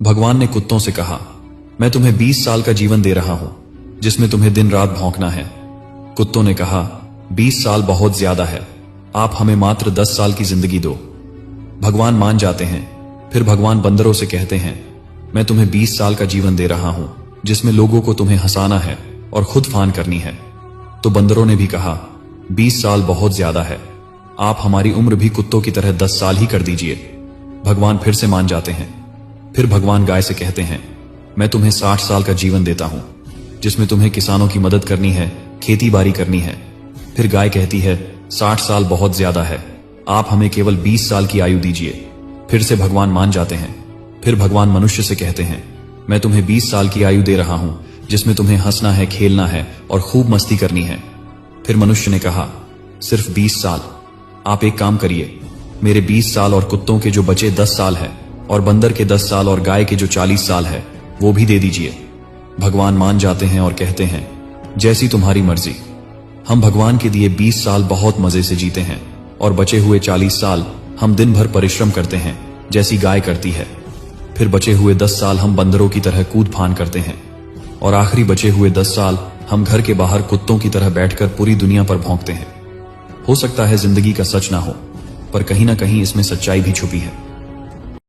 भगवान ने कुत्तों से कहा, मैं तुम्हें 20 साल का जीवन दे रहा हूं जिसमें तुम्हें दिन रात भौंकना है। कुत्तों ने कहा, 20 साल बहुत ज्यादा है, आप हमें मात्र 10 साल की जिंदगी दो। भगवान मान जाते हैं। फिर भगवान बंदरों से कहते हैं, मैं तुम्हें 20 साल का जीवन दे रहा हूं जिसमें लोगों को तुम्हें हंसाना है और खुद फान करनी है। तो बंदरों ने भी कहा, 20 साल बहुत ज्यादा है, आप हमारी उम्र भी कुत्तों की तरह 10 साल ही कर दीजिए। भगवान फिर से मान जाते हैं। फिर भगवान गाय से कहते हैं, मैं तुम्हें 60 साल का जीवन देता हूं जिसमें तुम्हें किसानों की मदद करनी है, खेती बाड़ी करनी है। फिर गाय कहती है, 60 साल बहुत ज्यादा है, आप हमें केवल 20 साल की आयु दीजिए। फिर से भगवान मान जाते हैं। फिर भगवान मनुष्य से कहते हैं, मैं तुम्हें 20 साल की आयु दे रहा हूं जिसमें तुम्हें हंसना है, खेलना है और खूब मस्ती करनी है। फिर मनुष्य ने कहा, सिर्फ 20 साल। आप एक काम करिए, मेरे 20 साल और कुत्तों के जो बचे 10 साल है और बंदर के 10 साल और गाय के जो 40 साल है वो भी दे दीजिए। भगवान मान जाते हैं और कहते हैं, जैसी तुम्हारी मर्जी। हम भगवान के दिए 20 साल बहुत मजे से जीते हैं और बचे हुए 40 साल हम दिन भर परिश्रम करते हैं जैसी गाय करती है। फिर बचे हुए 10 साल हम बंदरों की तरह कूद फान करते हैं और आखिरी बचे हुए 10 साल हम घर के बाहर कुत्तों की तरह बैठकर पूरी दुनिया पर भौंकते हैं। हो सकता है जिंदगी का सच ना हो, पर कहीं ना कहीं इसमें सच्चाई भी छुपी है।